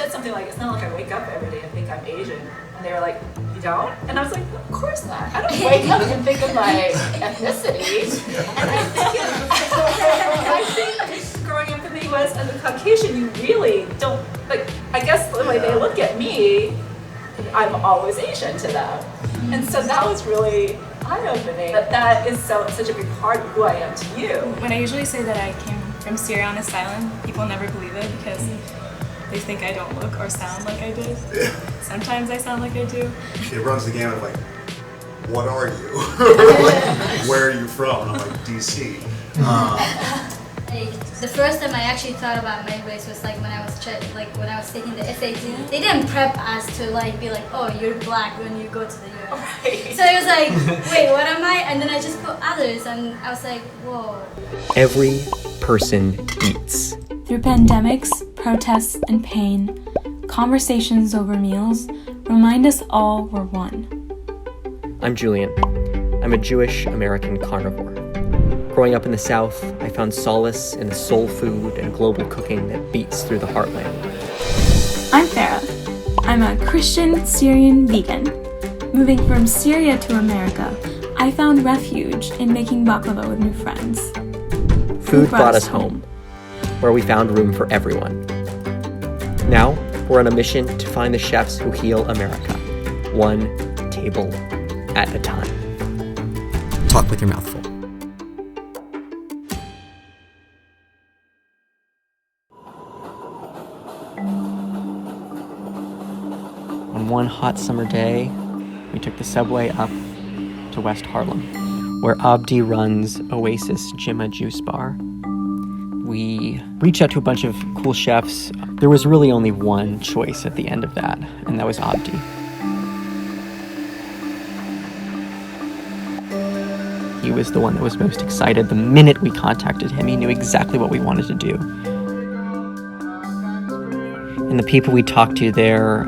said something like, it's not like I wake up every day and think I'm Asian. And they were like, you don't? And I was like, of course not. I don't wake up and think of my ethnicity. And I think growing up in the US as a Caucasian, you really don't, like, I guess the way they look at me, I'm always Asian to them. And so that was really eye-opening. That is such a big part of who I am to you. When I usually say that I came from Syria on asylum, people never believe it because they think I don't look or sound like I did. Sometimes I sound like I do. It runs the gamut of like, what are you? Where are you from? And I'm like, DC. Like, the first time I actually thought about my race was like when I was taking the SAT. They didn't prep us to like be like, oh, you're black when you go to the US. Right. So it was like, wait, what am I? And then I just put others, and I was like, whoa. Every person eats. Through pandemics, protests, and pain, conversations over meals remind us all we're one. I'm Julian. I'm a Jewish American carnivore. Growing up in the South, I found solace in the soul food and global cooking that beats through the heartland. I'm Farah. I'm a Christian Syrian vegan. Moving from Syria to America, I found refuge in making baklava with new friends. Food brought us home, where we found room for everyone. Now, we're on a mission to find the chefs who heal America, one table at a time. Talk with your mouth full. On one hot summer day, we took the subway up to West Harlem, where Abdi runs Oasis Jimma Juice Bar. We reached out to a bunch of cool chefs. There was really only one choice at the end of that, and that was Abdi. He was the one that was most excited. The minute we contacted him, he knew exactly what we wanted to do. And the people we talked to there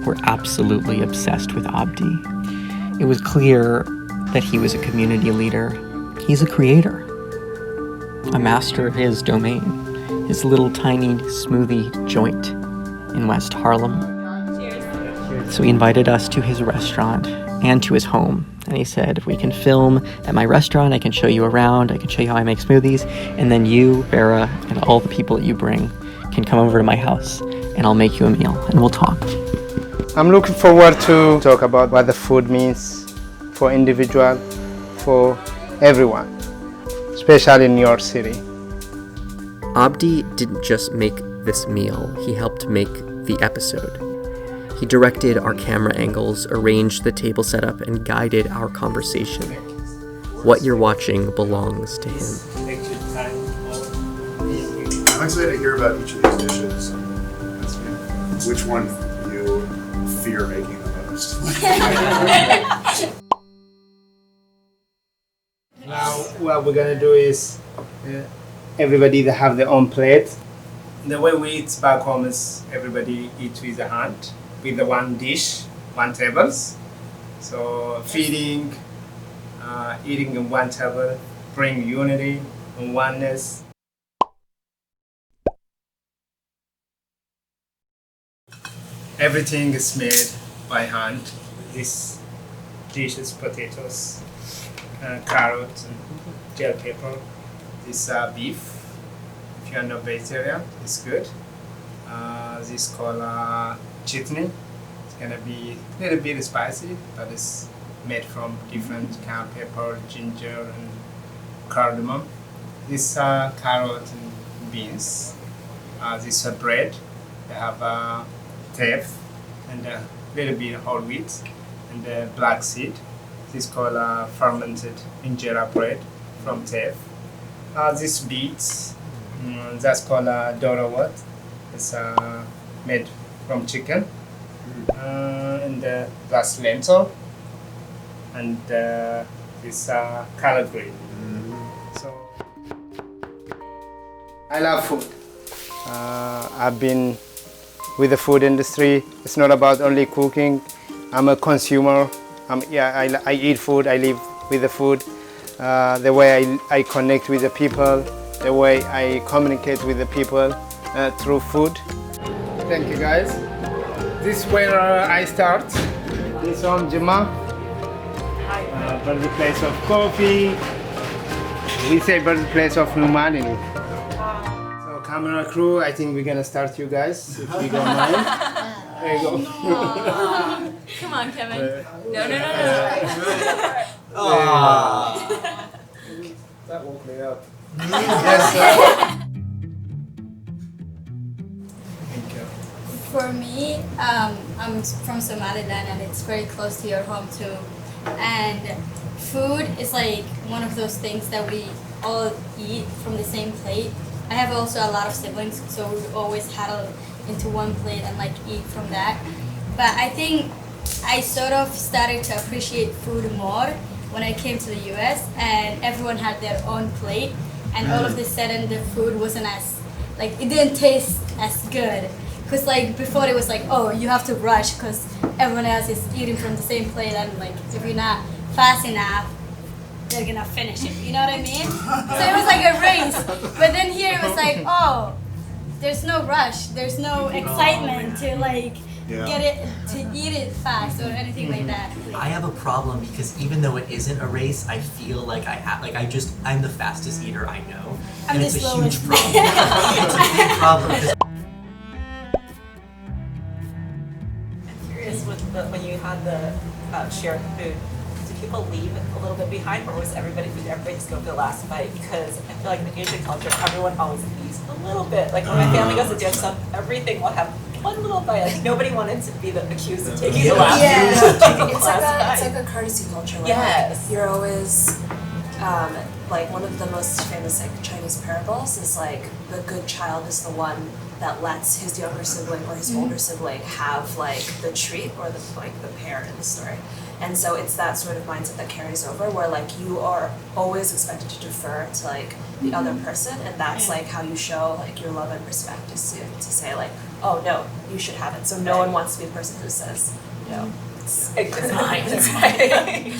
were absolutely obsessed with Abdi. It was clear that he was a community leader. He's a creator, a master of his domain, his little tiny smoothie joint in West Harlem. Cheers. So he invited us to his restaurant and to his home. And he said, if we can film at my restaurant, I can show you around, I can show you how I make smoothies, and then you, Farah, and all the people that you bring can come over to my house, and I'll make you a meal, and we'll talk. I'm looking forward to talk about what the food means for individual, for everyone, especially in New York City. Abdi didn't just make this meal, he helped make the episode. He directed our camera angles, arranged the table setup, and guided our conversation. What you're watching belongs to him. I'm excited to hear about each of these dishes. Which one you fear making the most? Now what we're gonna do is everybody they have their own plate. The way we eat back home is everybody eats with a hand, with the one dish, one tables. So feeding, eating in one table, bring unity and oneness. Everything is made by hand. This dish is potatoes, carrots, and gel pepper. This beef, if you're not vegetarian, it's good. This called chutney. It's gonna be a little bit spicy, but it's made from different kind of pepper, ginger, and cardamom. This carrot and beans. This bread. They have teff and a little bit of whole wheat and black seed. This is called fermented injera bread from teff. This beets, that's called dora what. It's made from chicken. And that's lentil. And this collard green. So I love food. I've been with the food industry. It's not about only cooking. I'm a consumer. I eat food, I live with the food. The way I connect with the people, the way I communicate with the people through food. Thank you guys. This is where I start. This one, Juma. Birthplace of coffee. We say birthplace of humanity. So camera crew, I think we're gonna start you guys, if you don't mind. There you go. Come on, Kevin. No. That woke me up. Yes. Thank you. For me, I'm from Somaliland and it's very close to your home too. And food is like one of those things that we all eat from the same plate. I have also a lot of siblings, so we always huddle into one plate and like eat from that. But I think I sort of started to appreciate food more when I came to the US and everyone had their own plate and all of a sudden the food wasn't as, like it didn't taste as good. Because like before it was like, oh, you have to rush because everyone else is eating from the same plate and like if you're not fast enough, they're gonna finish it. You know what I mean? So it was like a race. But then here it was like, oh, there's no rush. There's no excitement to like get it, to eat it fast or anything like that. I have a problem because even though it isn't a race, I feel like I'm the fastest eater I know. I'm And the it's a slowest. huge problem. It's a big problem. 'Cause Curious when you had the shared food, did people leave a little bit behind, or was everybody just go for the last bite? Because I feel like in the Asian culture, everyone always leaves a little bit. Like when my family goes to dim sum, everything will have one little bite. Like nobody wanted to be the accused of taking the last taking the It's last bite. like a courtesy culture. Where Yes. like, you're always like one of the most famous like Chinese parables is like the good child is the one that lets his younger sibling or his older sibling have like the treat or the parent in the story. And so it's that sort of mindset that carries over where like you are always expected to defer to like the other person, and that's like how you show like your love and respect is to say like, oh no, you should have it. So no one wants to be the person who says, no, it's mine. It's mine.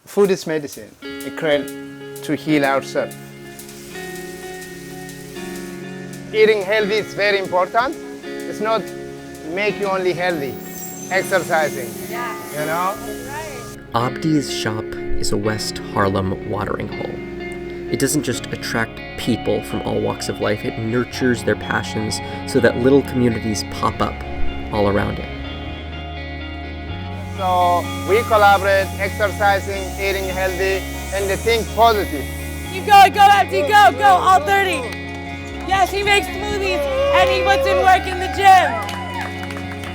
Food is medicine. It created to heal ourselves. Eating healthy is very important. It's not make you only healthy. Exercising, you know? Abdi's shop is a West Harlem watering hole. It doesn't just attract people from all walks of life, it nurtures their passions so that little communities pop up all around it. So we collaborate, exercising, eating healthy, and think positive. Keep going, go Abdi, go, all 30. Yes, he makes smoothies and he puts in work in the gym.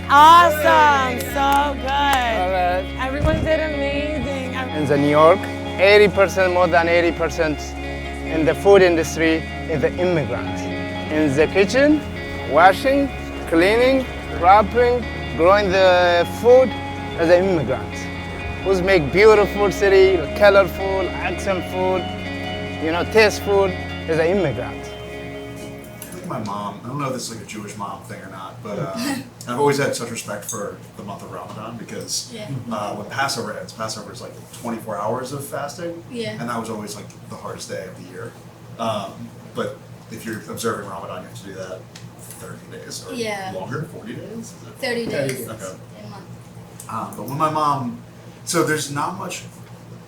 Awesome, so good. Everyone did amazing. In the New York, 80%, more than 80% in the food industry is the immigrants. In the kitchen, washing, cleaning, wrapping, growing the food as the immigrants. Who make beautiful city, colorful, accent food, you know, taste food as an immigrant. I think my mom, I don't know if this is like a Jewish mom thing or not, but I've always had such respect for the month of Ramadan because when Passover ends, Passover is like 24 hours of fasting, and that was always like the hardest day of the year. But if you're observing Ramadan, you have to do that 30 days or longer, 40 days? Is it? 30 days. Okay. A month. But when my mom, so there's not much,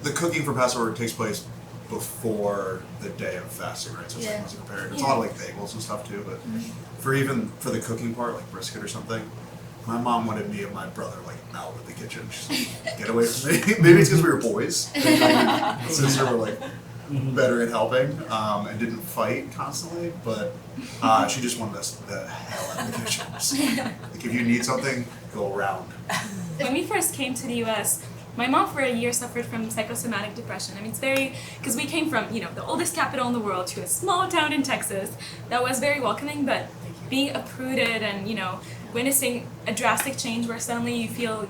the cooking for Passover takes place before the day of fasting, right? So it's like once you prepare it. It's a lot of like bagels and stuff too, but for the cooking part, like brisket or something, my mom wanted me and my brother like out of the kitchen. She's like, get away from me. Maybe it's because we were boys. And my sister were like better at helping and didn't fight constantly, but she just wanted us the hell out of the kitchen. Like if you need something, go around. When we first came to the US, my mom for a year suffered from psychosomatic depression. I mean, it's very, because we came from, you know, the oldest capital in the world to a small town in Texas that was very welcoming, but being uprooted and, you know, witnessing a drastic change where suddenly you feel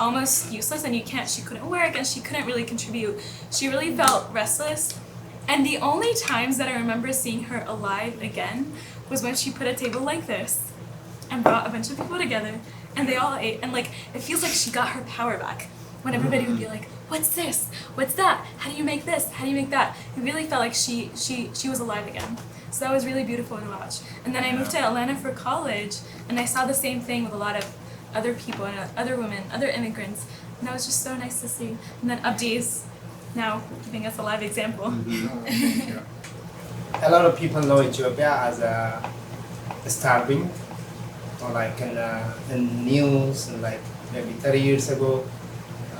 almost useless and she couldn't work and she couldn't really contribute. She really felt restless. And the only times that I remember seeing her alive again was when she put a table like this and brought a bunch of people together and they all ate, and like, it feels like she got her power back. When everybody would be like, what's this? What's that? How do you make this? How do you make that? It really felt like she was alive again. So that was really beautiful to watch. And then I moved to Atlanta for college, and I saw the same thing with a lot of other people and other women, other immigrants, and that was just so nice to see. And then Abdi is now giving us a live example. A lot of people know Ethiopia as a starving, or like in news, and like maybe 30 years ago,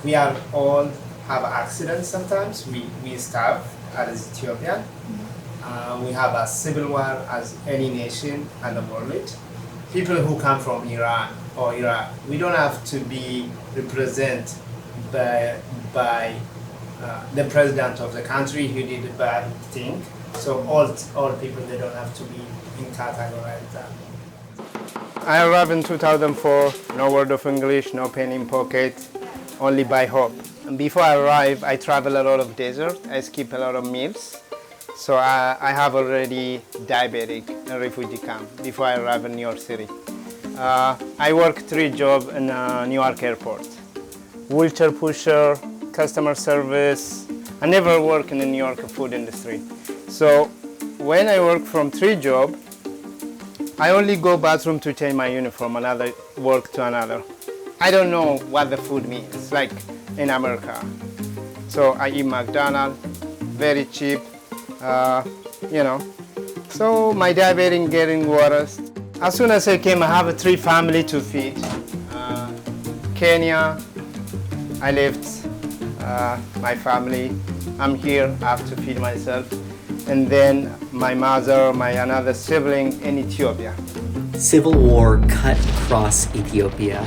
we are all have accidents sometimes. We starve as Ethiopian. We have a civil war as any nation in the world. People who come from Iran or Iraq, we don't have to be represented by the president of the country who did a bad thing. So all people, they don't have to be in categorized that. I arrived in 2004, no word of English, no pen in pocket, only by hope. And before I arrived, I traveled a lot of desert, I skipped a lot of meals. So I have already diabetic in refugee camp before I arrived in New York City. I worked 3 jobs in New York airport. Wheelchair pusher, customer service. I never worked in the New York food industry. So when I work from 3 jobs, I only go bathroom to change my uniform, another work to another. I don't know what the food means, like in America. So I eat McDonald's, very cheap, you know. So my diabetes getting worse. As soon as I came, I have 3 families to feed. Kenya, I left my family. I'm here, I have to feed myself. And then my mother, my another sibling in Ethiopia. Civil war cut across Ethiopia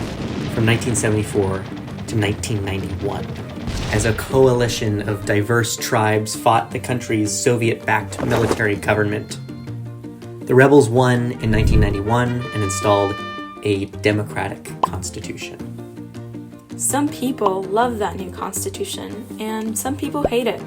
from 1974 to 1991 as a coalition of diverse tribes fought the country's Soviet-backed military government. The rebels won in 1991 and installed a democratic constitution. Some people love that new constitution, and some people hate it.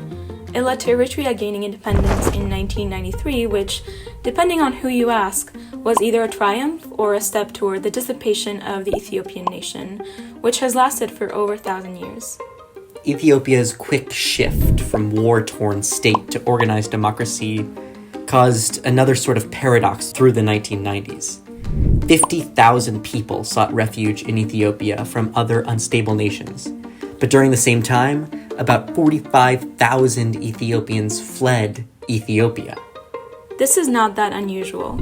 It led to Eritrea gaining independence in 1993, which, depending on who you ask, was either a triumph or a step toward the dissipation of the Ethiopian nation, which has lasted for over 1,000 years. Ethiopia's quick shift from war-torn state to organized democracy caused another sort of paradox through the 1990s. 50,000 people sought refuge in Ethiopia from other unstable nations, but during the same time, about 45,000 Ethiopians fled Ethiopia. This is not that unusual.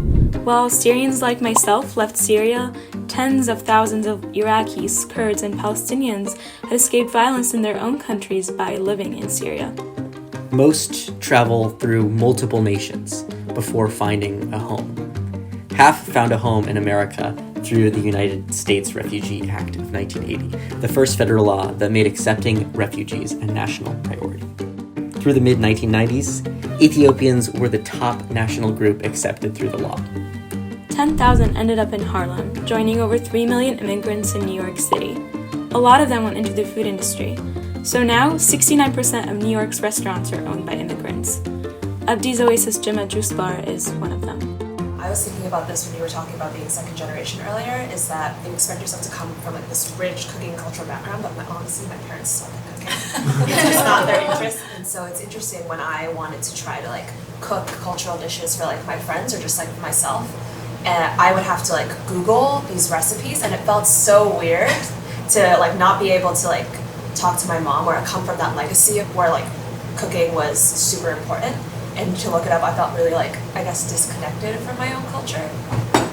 While Syrians like myself left Syria, tens of thousands of Iraqis, Kurds, and Palestinians had escaped violence in their own countries by living in Syria. Most travel through multiple nations before finding a home. Half found a home in America through the United States Refugee Act of 1980, the first federal law that made accepting refugees a national priority. Through the mid-1990s, Ethiopians were the top national group accepted through the law. 10,000 ended up in Harlem, joining over 3 million immigrants in New York City. A lot of them went into the food industry. So now, 69% of New York's restaurants are owned by immigrants. Abdi's Oasis Gym at Juice Bar is one of them. I was thinking about this when you were talking about being second generation earlier, is that you expect yourself to come from like this rich cooking cultural background, but honestly my parents suck at cooking. It's just not their interest. And so it's interesting when I wanted to try to like cook cultural dishes for like my friends or just like for myself. And I would have to like Google these recipes, and it felt so weird to like not be able to like talk to my mom, where I come from that legacy of where like cooking was super important. And to look it up, I felt really like, I guess, disconnected from my own culture.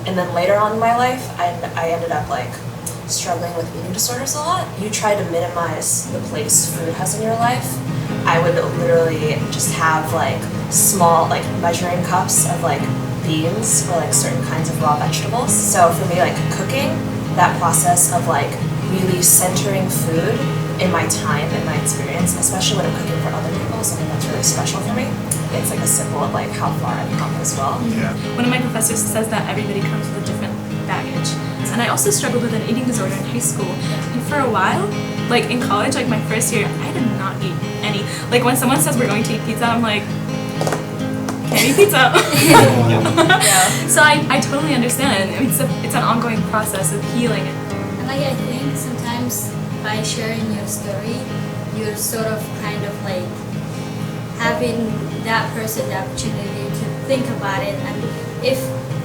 And then later on in my life, I ended up like struggling with eating disorders a lot. You try to minimize the place food has in your life. I would literally just have like small like measuring cups of like beans or like certain kinds of raw vegetables. So for me, like cooking, that process of like really centering food in my time and my experience, especially when I'm cooking for other people, something that's really special for me. It's like a symbol of like how far I've come as well. Yeah. One of my professors says that everybody comes with a different baggage. And I also struggled with an eating disorder in high school. And for a while, like in college, like my first year, I did not eat any. Like when someone says we're going to eat pizza, I'm like, can't eat pizza. So I totally understand. I mean, it's an ongoing process of healing. And like I think sometimes by sharing your story, you're sort of kind of like having that person the opportunity to think about it, and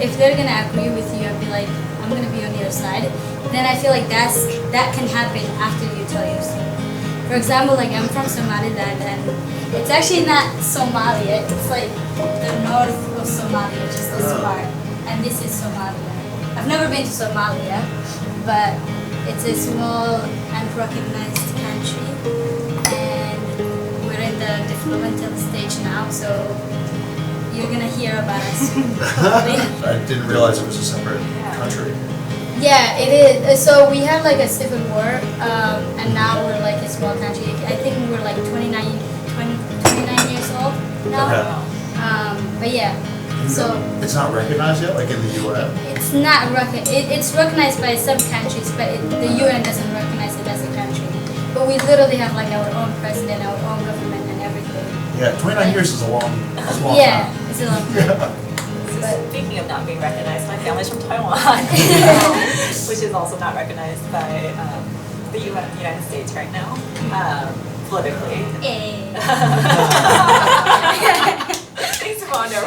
if they're gonna agree with you and be like, I'm gonna be on your side, then I feel like that can happen after you tell your story. For example, like I'm from Somaliland, and it's actually not Somalia. It's like the north of Somalia, just this part, and this is Somalia. I've never been to Somalia, but it's a small unrecognized country, and we're in the developmental stage now, so you're gonna hear about us soon. I didn't realize it was a separate country. Yeah, it is. So we had like a civil war, and now we're like a small country. I think we're like 29 years old now. Okay. But yeah, so It's not recognized yet, like in the UN? it's not it's recognized by some countries, but the UN doesn't recognize it as a country. But we literally have like our own president, our own government, and everything. Yeah, 29 years is a long Yeah, time. it's a long time. Speaking of not being recognized, my family's from Taiwan, which is also not recognized by the United States right now, politically. Thanks, Wanda.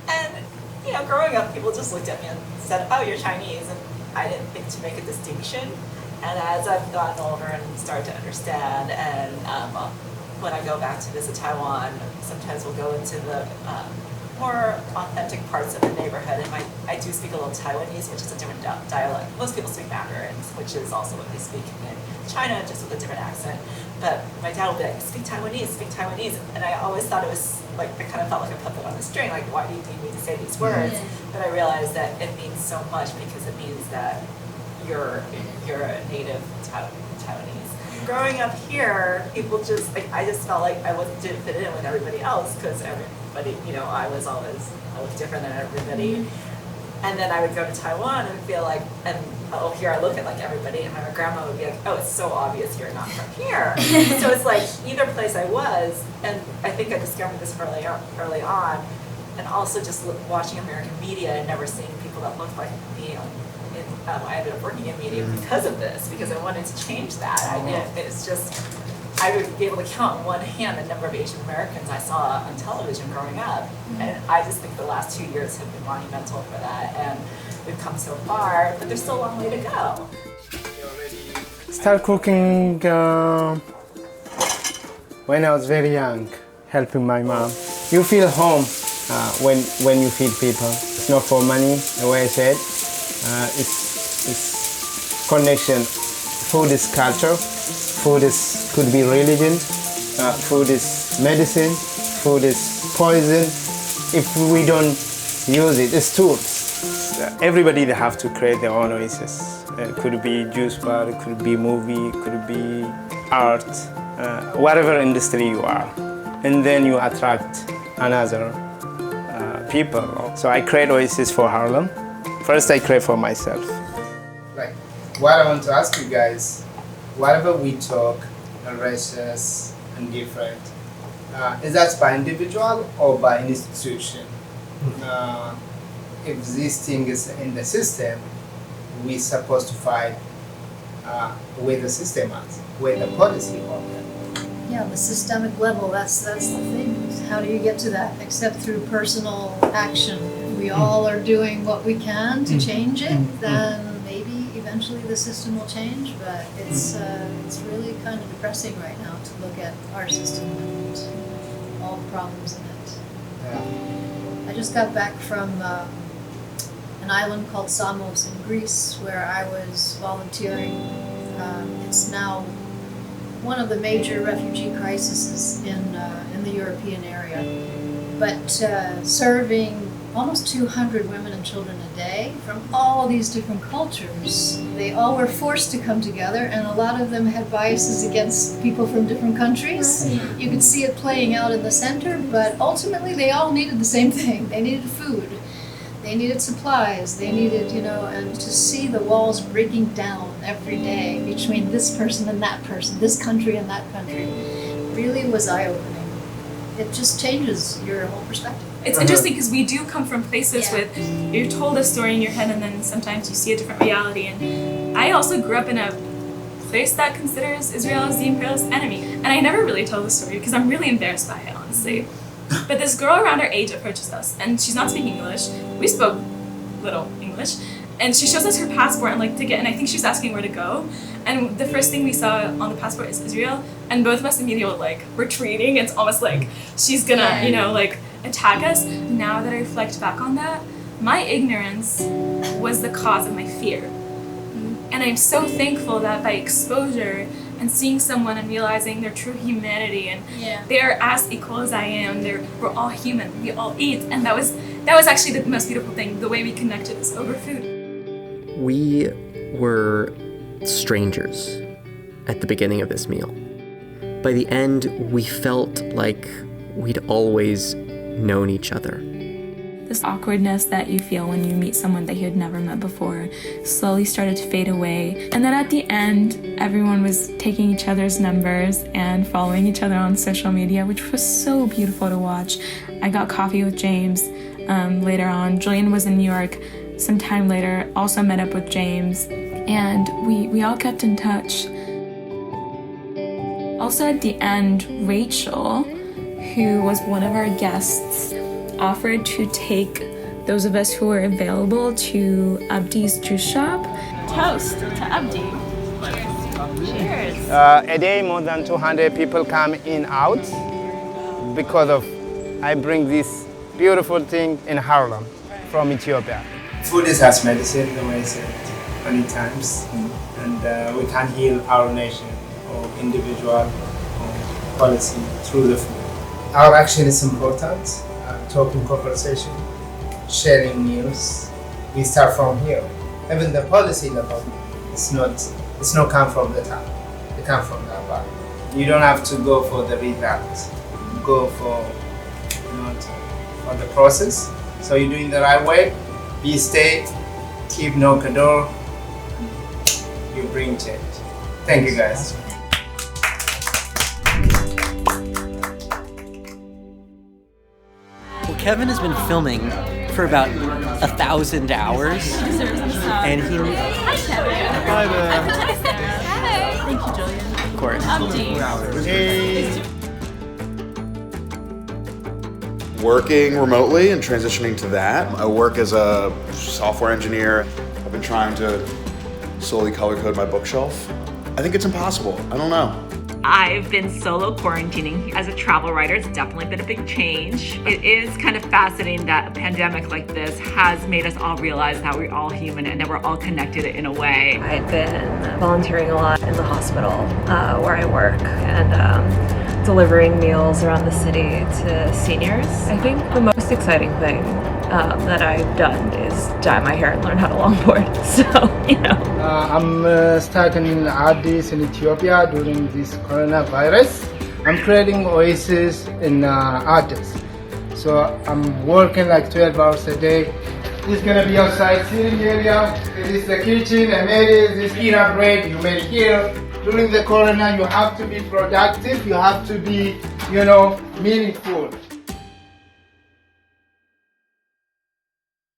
And, you know, growing up, people just looked at me and said, oh, you're Chinese, and I didn't think to make a distinction. And as I've gotten older and started to understand, and when I go back to visit Taiwan, sometimes we'll go into the more authentic parts of the neighborhood, and I do speak a little Taiwanese, which is a different dialect. Most people speak Mandarin, which is also what they speak in China, just with a different accent. But my dad will be like, speak Taiwanese, and I always thought it was like, I kind of felt like a puppet on a string, like, why do you need me to say these words? Yeah. But I realized that it means so much because it means that you're a native Taiwanese. Growing up here, people just, like, I just felt like I didn't fit in with everybody else because everybody, you know, I was different than everybody. And then I would go to Taiwan and feel like, and oh, here I look at like everybody, and my grandma would be like, oh, it's so obvious you're not from here. So it's like either place I was, and I think I discovered this early on, and also just watching American media and never seeing people that looked like me. I ended up working in media because of this, because I wanted to change that. It's just, I would be able to count on one hand the number of Asian Americans I saw on television growing up. And I just think the last 2 years have been monumental for that. And we've come so far, but there's still a long way to go. Start cooking when I was very young, helping my mom. You feel home when you feed people. It's not for money, the way I said. It's connection. Food is culture. Food could be religion. Food is medicine. Food is poison. If we don't use it, it's tools. Everybody they have to create their own oasis. It could be juice bar, it could be movie, it could be art, whatever industry you are. And then you attract another people. So I create oasis for Harlem. First I create for myself. Like, what I want to ask you guys, whatever we talk, racist and different, is that by individual or by institution? If this thing is in the system, we're supposed to fight with the system, with the policy of it. Yeah, the systemic level, that's the thing. How do you get to that except through personal action? If we all are doing what we can to change it, then maybe eventually the system will change, but it's really kind of depressing right now to look at our system and all the problems in it. Yeah. I just got back from an island called Samos in Greece where I was volunteering. It's now one of the major refugee crises in the European area, but serving almost 200 women and children a day from all these different cultures. They all were forced to come together, and a lot of them had biases against people from different countries. You could see it playing out in the center, but ultimately they all needed the same thing. They needed food. They needed supplies, they needed, and to see the walls breaking down every day between this person and that person, this country and that country, really was eye-opening. It just changes your whole perspective. It's interesting because we do come from places with, you're told a story in your head and then sometimes you see a different reality. And I also grew up in a place that considers Israel as the imperialist enemy. And I never really tell the story because I'm really embarrassed by it, honestly. But this girl around her age approaches us, and she's not speaking English. We spoke little English. And she shows us her passport and like ticket, and I think she was asking where to go. And the first thing we saw on the passport is Israel, and both of us immediately like retreating. It's almost like she's gonna, you know, like attack us. Now that I reflect back on that, my ignorance was the cause of my fear. And I'm so thankful that by exposure and seeing someone and realizing their true humanity and they're as equal as I am, we're all human, we all eat, and that was actually the most beautiful thing, the way we connected is over food. We were strangers at the beginning of this meal. By the end, we felt like we'd always known each other. This awkwardness that you feel when you meet someone that you had never met before slowly started to fade away. And then at the end, everyone was taking each other's numbers and following each other on social media, which was so beautiful to watch. I got coffee with James later on. Julian was in New York some time later, also met up with James, and we all kept in touch. Also at the end, Rachel, who was one of our guests, offered to take those of us who were available to Abdi's juice shop. Toast to Abdi. Cheers. A day more than 200 people come in out because of I bring this beautiful thing in Harlem from Ethiopia. Food is as medicine, the way I said many times, and we can't heal our nation or individual or policy through the food. Our action is important. Talking conversation, sharing news. We start from here. Even the policy level, it's not come from the top. It comes from the bottom. You don't have to go for the result. Go for the process. So you're doing the right way. Be stay, keep knock the door. You bring change. Thank you guys. Kevin has been filming for about 1,000 hours, and he. Hi, Kevin. Hi there. Hi. Thank you, Julian. Of course. Working remotely and transitioning to that. I work as a software engineer. I've been trying to slowly color code my bookshelf. I think it's impossible. I don't know. I've been solo quarantining. As a travel writer, it's definitely been a big change. It is kind of fascinating that a pandemic like this has made us all realize that we're all human and that we're all connected in a way. I've been volunteering a lot in the hospital where I work and delivering meals around the city to seniors. I think the most exciting thing that I've done is dye my hair and learn how to longboard. So, you know. I'm stuck in Addis in Ethiopia during this coronavirus. I'm creating oasis in Addis. So I'm working like 12 hours a day. This is gonna be outside sitting area. This is the kitchen. I made it. This peanut bread you made here. During the corona, you have to be productive. You have to be, meaningful.